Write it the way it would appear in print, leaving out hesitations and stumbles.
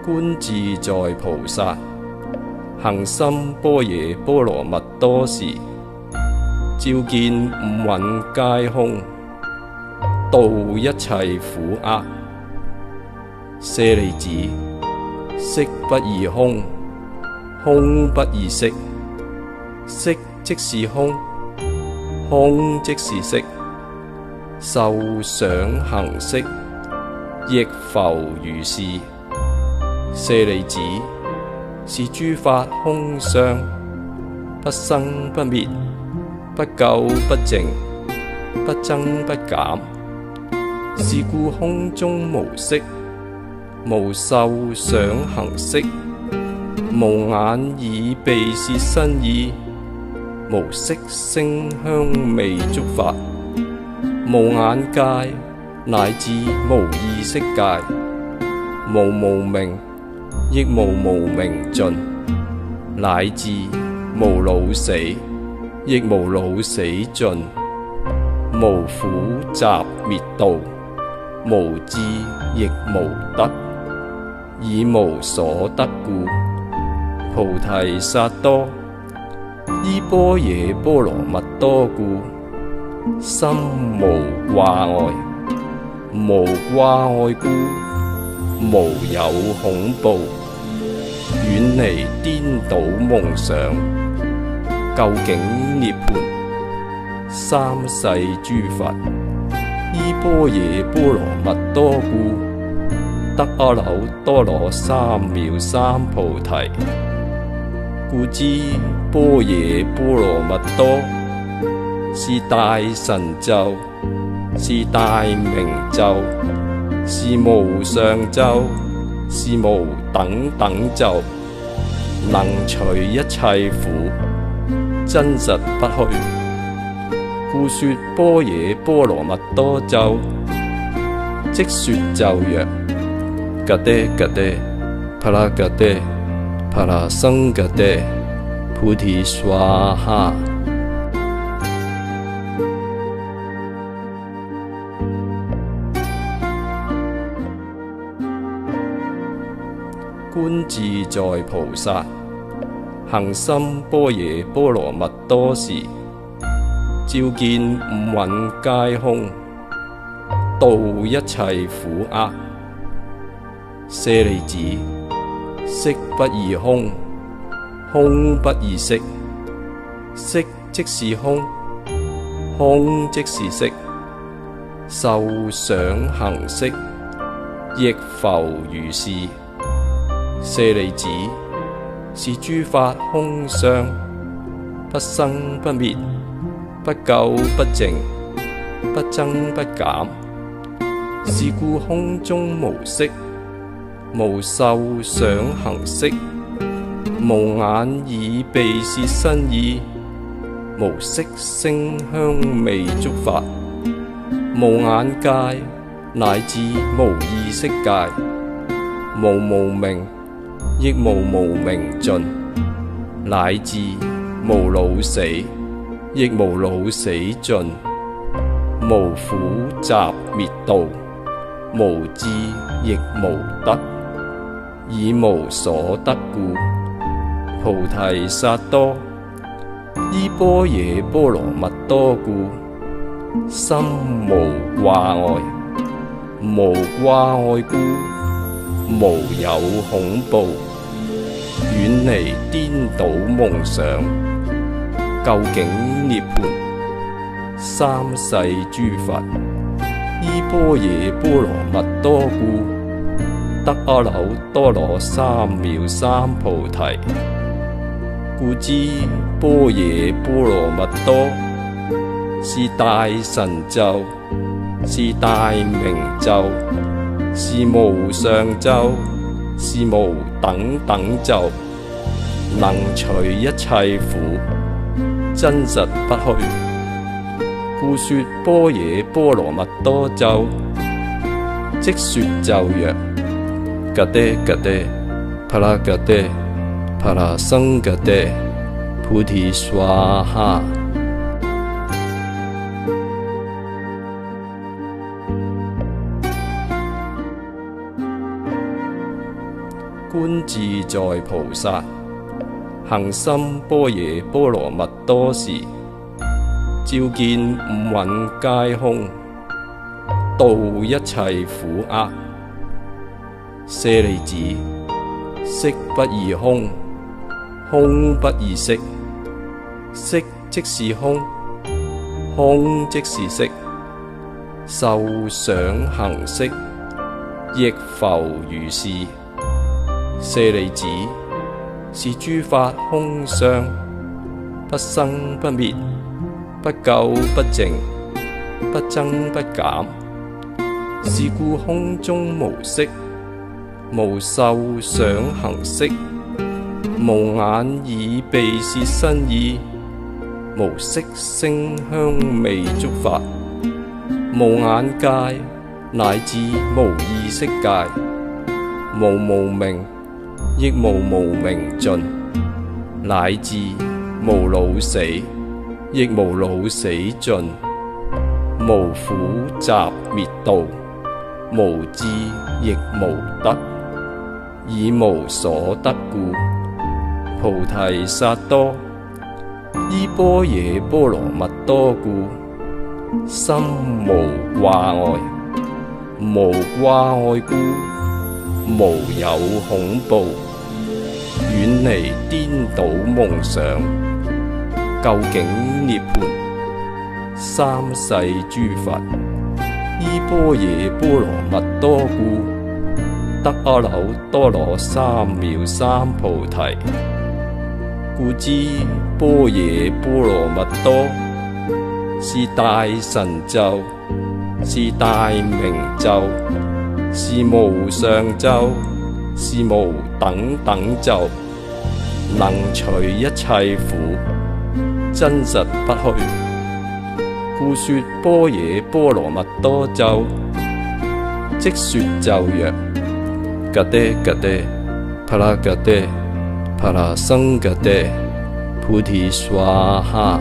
觀自在菩薩行深般若波羅蜜多時，照見五蘊皆空，度一切苦厄。舍利子，色不異空，空不異色，色即是空，空即是色，受想行識，亦復如是。舍利子，是諸法空相，不生不滅，不垢不淨，不增不減。是故空中無色，無受想行識，無眼耳鼻舌身意，無色聲香味觸法，無眼界，乃至無意識界，無無明，亦無無明盡，乃至無老死，亦無老死盡，無苦集滅道，無智亦無得。以無所得故，菩提薩埵依般若波羅蜜多故，心無掛礙。無掛礙故，無有恐怖，遠離顛倒夢想，究竟涅槃。三世諸佛依般若波羅蜜多故，得阿耨多羅三藐三菩提。故知般若波羅蜜多是大神咒，是大明咒，是無上咒，是無等等咒，能除一切苦，真實不虛。故說般若波羅蜜多咒，即說咒曰：格爹格爹，帕拉格爹，帕拉僧格爹，菩提薩哈。觀自在菩薩行深般若波羅蜜多時，照見五蘊皆空，度一切苦厄。舍利子，色不異空，空不異色，色即是空，空即是色，受想行識，亦復如是。舍利子，是諸法空相，不生不滅，不垢不淨，不增不減。是故空中無色，無受想行識，無眼耳鼻舌身意，無色聲香味觸法，無眼界，乃至無意識界，無無明，亦無無明盡，乃至無老死，亦無老死盡，無苦集滅道，無智亦無得。以無所得故，菩提薩埵依般若波羅蜜多故，心無掛礙。無掛礙故，無有恐怖，遠離顛倒夢想，究竟涅槃。三世諸佛依般若波羅蜜多故，得阿耨多羅三藐三菩提。故知般若波羅蜜多是大神咒，是大明咒，是無上咒，是無等等咒，能除一切苦，真實不虛。故說般若波羅蜜多咒，即說咒曰：格爹格爹，帕拉格爹，帕拉僧格爹，菩提薩哈。觀自在菩薩行深般若波羅蜜多時，照見五蘊皆空，度一切苦厄。舍利子，色不異空，空不異色，色即是空，空即是色，受想行識，亦復如是。舍利子，是諸法空相，不生不滅，不垢不淨，不增不減。是故空中無色，無受想行識，無眼耳鼻舌身意，無色聲香味觸法，無眼界，乃至無意識界，無無明，亦無無明盡，乃至無老死，亦無老死盡，無苦集滅道，無智亦無得，以無所得故，菩提薩埵依般若波羅蜜多故，心無掛礙，無掛礙故，無有恐怖，遠離顛倒夢想，究竟涅槃。三世諸佛依般若波羅蜜多故，得阿耨多羅三藐三菩提。故知般若波羅蜜多是大神咒，是大明咒，是無上咒，是無等等咒，能除一切苦，真實不虛。故說般若波羅蜜多咒，即說咒曰：格爹格爹，帕拉格爹，帕拉僧格爹，菩提薩哈。